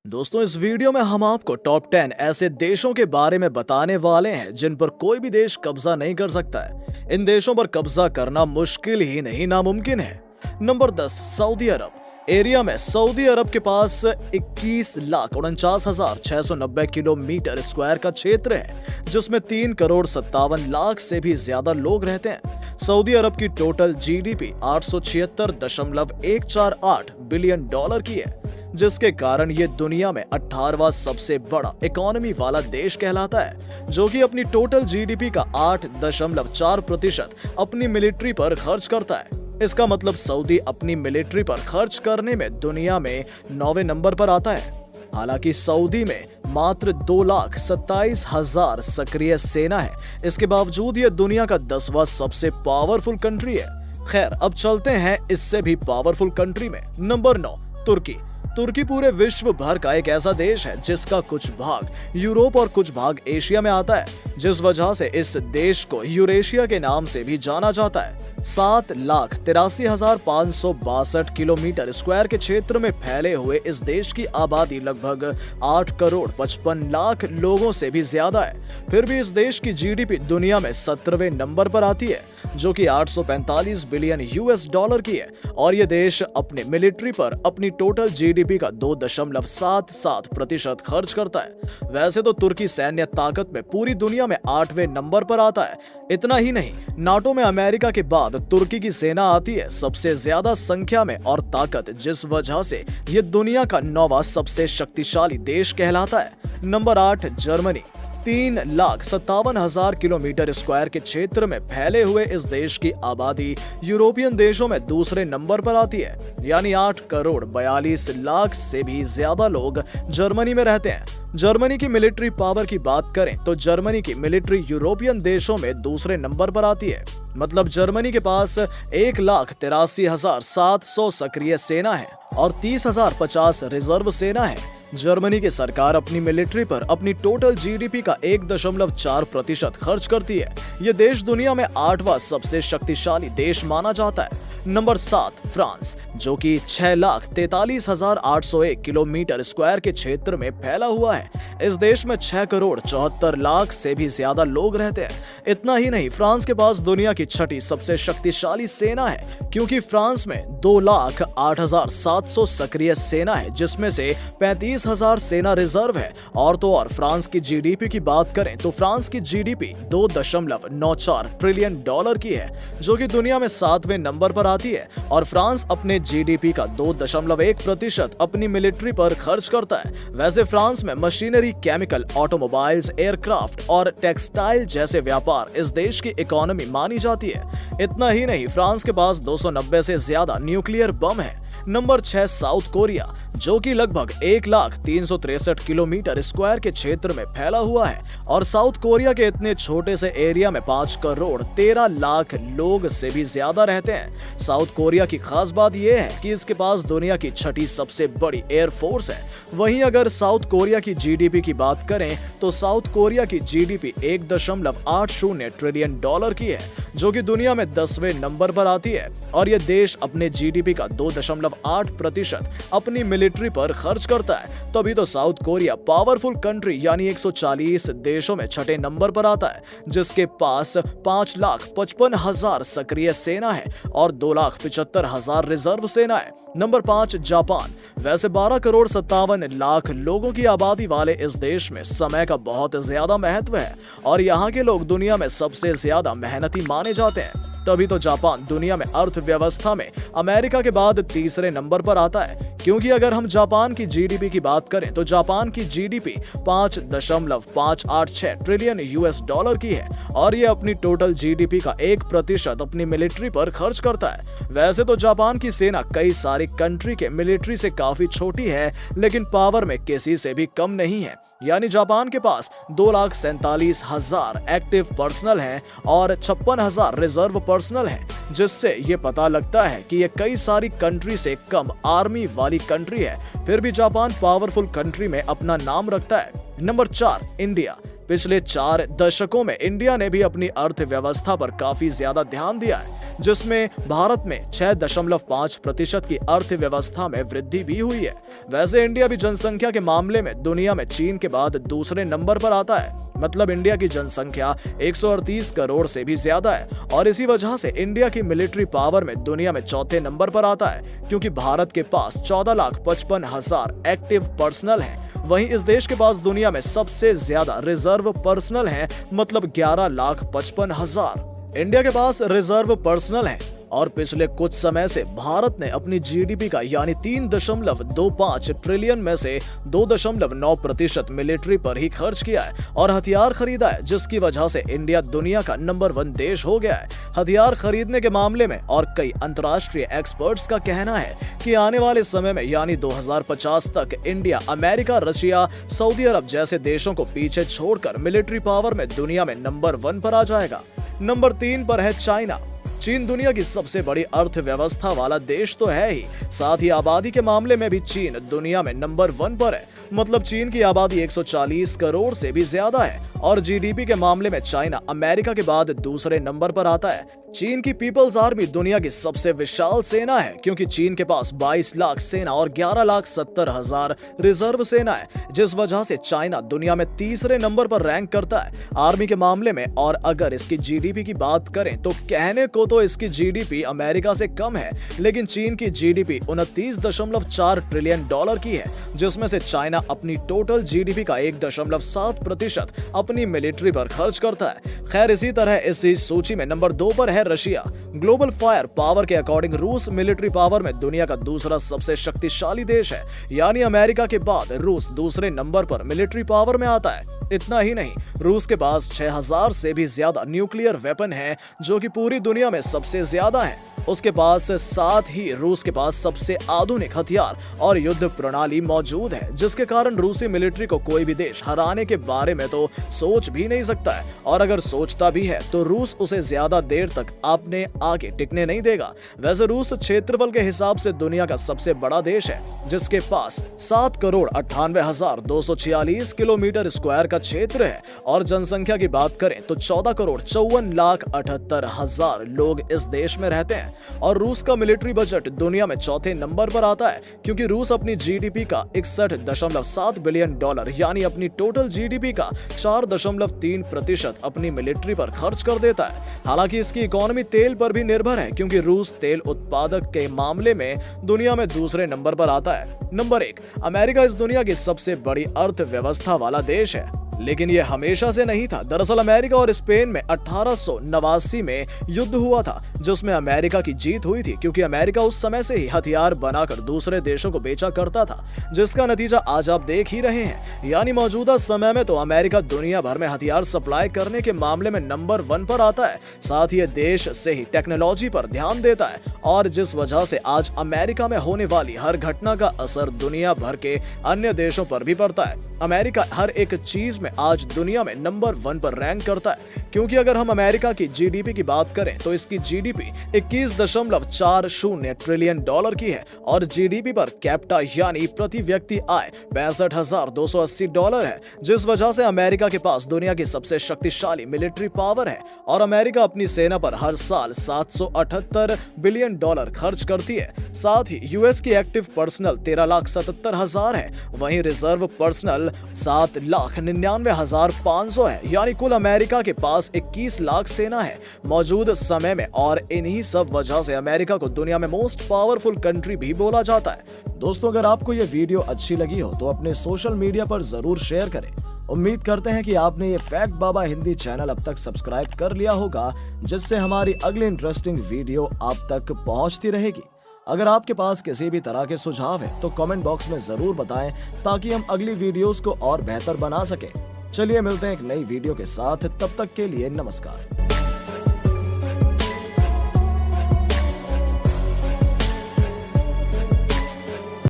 दोस्तों, इस वीडियो में हम आपको टॉप 10 ऐसे देशों के बारे में बताने वाले हैं जिन पर कोई भी देश कब्जा नहीं कर सकता है। इन देशों पर कब्जा करना मुश्किल ही नहीं, नामुमकिन है। नंबर 10, सऊदी अरब। एरिया में सऊदी अरब के पास 21,49,690 किलोमीटर स्क्वायर का क्षेत्र है, जिसमें 3,57,00,000 से भी ज्यादा लोग रहते हैं। सऊदी अरब की टोटल जीडीपी 876.148 बिलियन डॉलर की है, जिसके कारण ये दुनिया में 18वां सबसे बड़ा इकोनॉमी वाला देश कहलाता है, जो कि अपनी टोटल जीडीपी का 8.4% अपनी मिलिट्री पर खर्च करता है। इसका मतलब सऊदी अपनी मिलिट्री पर खर्च करने में दुनिया में 9वें नंबर पर आता है। हालांकि सऊदी में मात्र 2,27,000 सक्रिय सेना है, इसके बावजूद ये दुनिया का 10वां सबसे पावरफुल कंट्री है। खैर, अब चलते हैं इससे भी पावरफुल कंट्री में। नंबर 9, तुर्की। तुर्की पूरे विश्व भर का एक ऐसा देश है जिसका कुछ भाग यूरोप और कुछ भाग एशिया में आता है, जिस वजह से इस देश को यूरेशिया के नाम से भी जाना जाता है। 7,83,562 किलोमीटर स्क्वायर के क्षेत्र में फैले हुए इस देश की आबादी लगभग 8,55,00,000 लोगों से भी ज्यादा है। फिर भी इस देश की जीडीपी दुनिया में 17वें नंबर पर आती है, जो कि 845 बिलियन यूएस डॉलर की है, और ये देश अपने मिलिट्री पर अपनी टोटल जीडीपी का 2.77% खर्च करता है। वैसे तो तुर्की सैन्य ताकत में पूरी दुनिया में 8वें नंबर पर आता है। इतना ही नहीं, नाटो में अमेरिका के बाद तुर्की की सेना आती है सबसे ज्यादा संख्या में और ताकत, जिस वजह से ये दुनिया का 9वां सबसे शक्तिशाली देश कहलाता है। Number 8, Germany. 3,57,000 किलोमीटर स्क्वायर के क्षेत्र में फैले हुए इस देश की आबादी यूरोपियन देशों में दूसरे नंबर पर आती है, यानी 8,42,00,000 से भी ज्यादा लोग जर्मनी में रहते हैं। जर्मनी की मिलिट्री पावर की बात करें तो जर्मनी की मिलिट्री यूरोपियन देशों में दूसरे नंबर पर आती है। मतलब जर्मनी के पास 1,83,700 सक्रिय सेना है और 30,050 रिजर्व सेना है। जर्मनी की सरकार अपनी मिलिट्री पर अपनी टोटल जीडीपी का 1.4% खर्च करती है। यह देश दुनिया में 8वां सबसे शक्तिशाली देश माना जाता है। नंबर 7, फ्रांस, जो कि 6,43,801 किलोमीटर स्क्वायर के क्षेत्र में फैला हुआ है। इस देश में 6,74,00,000 से भी ज्यादा लोग रहते हैं। इतना ही नहीं, फ्रांस के पास दुनिया की 6ठी सबसे शक्तिशाली सेना है, क्योंकि फ्रांस में 2,08,700 सक्रिय सेना है, जिसमें से 35,000 सेना रिजर्व है। और तो और फ्रांस की जीडीपी की बात करें तो फ्रांस की जीडीपी 2.94 ट्रिलियन डॉलर की है, जो कि दुनिया में 7वें नंबर पर आती है। और फ्रांस अपने जीडीपी का 2.1% अपनी मिलिट्री पर खर्च करता है। वैसे फ्रांस में मशीनरी, केमिकल, ऑटोमोबाइल्स, एयरक्राफ्ट और टेक्सटाइल जैसे व्यापार इस देश की इकोनॉमी मानी जाती है। इतना ही नहीं, फ्रांस के पास 290 से ज्यादा न्यूक्लियर बम है। नंबर 6, साउथ कोरिया, जो कि लगभग 1,03,63 किलोमीटर स्क्वायर के क्षेत्र में फैला हुआ है। और साउथ कोरिया के इतने छोटे से एरिया में 5,13,00,000 लोग से भी ज्यादा रहते हैं। साउथ कोरिया की खास बात यह है कि इसके पास दुनिया की 6ठी सबसे बड़ी एयरफोर्स है। वहीं अगर साउथ कोरिया की जीडीपी की बात करें तो साउथ कोरिया की जीडीपी 1.80 ट्रिलियन डॉलर की है, जो कि दुनिया में 10वें नंबर पर आती है। और यह देश अपने जीडीपी का 2.8% अपनी मिलिट्री पर खर्च करता है। तभी तो साउथ कोरिया पावरफुल कंट्री यानी 140 देशों में 6ठे नंबर पर आता है, जिसके पास 5,55,000 सक्रिय सेना है और 2,75,000 रिजर्व सेना है। Number 5, Japan. वैसे 12,57,00,000 लोगों की आबादी वाले इस देश में समय का बहुत ज्यादा महत्व है और यहाँ के लोग दुनिया में सबसे ज्यादा मेहनती माने जाते हैं। तभी तो जापान दुनिया में अर्थव्यवस्था में अमेरिका के बाद तीसरे नंबर पर आता है, क्योंकि अगर हम जापान की जीडीपी की बात करें तो जापान की जीडीपी 5.586 ट्रिलियन यूएस डॉलर की है और ये अपनी टोटल जीडीपी का 1% अपनी मिलिट्री पर खर्च करता है। वैसे तो जापान की सेना कई सारी कंट्री के मिलिट्री से काफी छोटी है, लेकिन पावर में किसी से भी कम नहीं है। यानी जापान के पास 2,47,000 एक्टिव पर्सनल हैं और 56,000 रिजर्व पर्सनल हैं, जिससे ये पता लगता है कि ये कई सारी कंट्री से कम आर्मी वाली कंट्री है। फिर भी जापान पावरफुल कंट्री में अपना नाम रखता है। Number 4, India. पिछले 4 दशकों में इंडिया ने भी अपनी अर्थव्यवस्था पर काफी ज्यादा ध्यान दिया है, जिसमें भारत में 6.5% की अर्थव्यवस्था में वृद्धि भी हुई है। वैसे इंडिया भी जनसंख्या के मामले में दुनिया में चीन के बाद दूसरे नंबर पर आता है। मतलब इंडिया की जनसंख्या 138 करोड़ से भी ज्यादा है और इसी वजह से इंडिया की मिलिट्री पावर में दुनिया में चौथे नंबर पर आता है, क्योंकि भारत के पास 14,55,000 एक्टिव पर्सनल हैं। वहीं इस देश के पास दुनिया में सबसे ज्यादा रिजर्व पर्सनल हैं, मतलब 11,55,000 इंडिया के पास रिजर्व पर्सनल हैं। और पिछले कुछ समय से भारत ने अपनी जीडीपी का यानी 3.25 ट्रिलियन में से 2.9% मिलिट्री पर ही खर्च किया है और हथियार खरीदा है, जिसकी वजह से इंडिया दुनिया का नंबर 1 देश हो गया है हथियार खरीदने के मामले में। और कई अंतर्राष्ट्रीय एक्सपर्ट्स का कहना है कि आने वाले समय में यानी 2050 तक इंडिया अमेरिका, रशिया, सऊदी अरब जैसे देशों को पीछे छोड़कर मिलिट्री पावर में दुनिया में नंबर 1 पर आ जाएगा। नंबर 3 पर है चाइना। चीन दुनिया की सबसे बड़ी अर्थव्यवस्था वाला देश तो है ही, साथ ही आबादी के मामले में भी चीन दुनिया में नंबर 1 पर है। मतलब चीन की आबादी 140 करोड़ से भी ज्यादा है और जीडीपी के मामले में चाइना अमेरिका के बाद दूसरे नंबर पर आता है। चीन की पीपल्स आर्मी दुनिया की सबसे विशाल सेना है, क्योंकि चीन के पास 22 लाख सेना और 11,70,000 रिजर्व सेना है, जिस वजह से चाइना दुनिया में तीसरे नंबर पर रैंक करता है आर्मी के मामले में। और अगर इसकी जीडीपी की बात करें तो कहने को तो इसकी जीडीपी अमेरिका से कम है, लेकिन चीन की जीडीपी 29.4 ट्रिलियन डॉलर की है, जिसमें से चाइना अपनी टोटल जीडीपी का 1.7% अपनी मिलिट्री पर खर्च करता है। खैर, इसी तरह इसी सूची में नंबर 2 पर है रशिया। ग्लोबल फायर पावर के अकॉर्डिंग रूस मिलिट्री पावर में दुनिया का दूसरा सबसे शक्तिशाली देश है, यानी अमेरिका के बाद रूस दूसरे नंबर पर मिलिट्री पावर में आता है। इतना ही नहीं, रूस के पास 6,000 से भी ज्यादा न्यूक्लियर वेपन है, जो कि पूरी दुनिया में सबसे ज्यादा है। उसके पास साथ ही रूस के पास सबसे आधुनिक हथियार और युद्ध प्रणाली मौजूद है, जिसके कारण रूसी मिलिट्री को कोई भी देश हराने के बारे में तो सोच भी नहीं सकता है। और अगर सोचता भी है तो रूस उसे ज्यादा देर तक अपने आगे टिकने नहीं देगा। वैसे रूस क्षेत्रफल के हिसाब से दुनिया का सबसे बड़ा देश है, जिसके पास 7,98,246 किलोमीटर स्क्वायर का क्षेत्र है और जनसंख्या की बात करें तो 14,54,78,000 लोग इस देश में रहते हैं। और रूस का मिलिट्री बजट दुनिया में चौथे नंबर पर आता है, क्योंकि रूस अपनी जीडीपी का 61.7 बिलियन डॉलर यानी अपनी टोटल जीडीपी का 4.3% अपनी मिलिट्री पर खर्च कर देता है। हालांकि इसकी इकोनॉमी तेल पर भी निर्भर है, क्योंकि रूस तेल उत्पादक के मामले में दुनिया में दूसरे नंबर पर आता है। नंबर 1, अमेरिका इस दुनिया की सबसे बड़ी अर्थव्यवस्था वाला देश है, लेकिन यह हमेशा से नहीं था। दरअसल अमेरिका और स्पेन में 1889 में युद्ध हुआ था, जिसमें अमेरिका की जीत हुई थी, क्योंकि अमेरिका उस समय से ही हथियार बनाकर दूसरे देशों को बेचा करता था, जिसका नतीजा आज आप देख ही रहे हैं। यानी मौजूदा समय में तो अमेरिका दुनिया भर में हथियार सप्लाई करने के मामले में नंबर 1 पर आता है। साथ ही देश से ही टेक्नोलॉजी पर ध्यान देता है, और जिस वजह से आज अमेरिका में होने वाली हर घटना का असर दुनिया भर के अन्य देशों पर भी पड़ता है। अमेरिका हर एक चीज में आज दुनिया में नंबर 1 पर रैंक करता है, क्योंकि अगर हम अमेरिका की जीडीपी की बात करें तो इसकी जीडीपी 21.40 ट्रिलियन डॉलर की है और जीडीपी पर कैपिटा यानी प्रति व्यक्ति आय 62,280 डॉलर है, जिस वजह से अमेरिका के पास दुनिया की सबसे शक्तिशाली मिलिट्री पावर है। और अमेरिका अपनी सेना पर हर साल 778 बिलियन डॉलर खर्च करती है। साथ ही यूएस की एक्टिव पर्सनल 13,77,000 है, वहीं रिजर्व पर्सनल 7,99,500 है, यानी कुल अमेरिका के पास 21 लाख सेना है मौजूद समय में। और इन्हीं सब वजह से अमेरिका को दुनिया में मोस्ट पावरफुल कंट्री भी बोला जाता है। दोस्तों, अगर आपको यह वीडियो अच्छी लगी हो तो अपने सोशल मीडिया पर जरूर शेयर करें। उम्मीद करते हैं कि आपने ये फैक्ट बाबा हिंदी चैनल अब तक सब्सक्राइब कर लिया होगा, जिससे हमारी अगली इंटरेस्टिंग वीडियो आप तक पहुंचती रहेगी। अगर आपके पास किसी भी तरह के सुझाव हैं तो कमेंट बॉक्स में जरूर बताएं, ताकि हम अगली वीडियोस को और बेहतर बना सकें। चलिए मिलते हैं एक नई वीडियो के साथ, तब तक के लिए नमस्कार।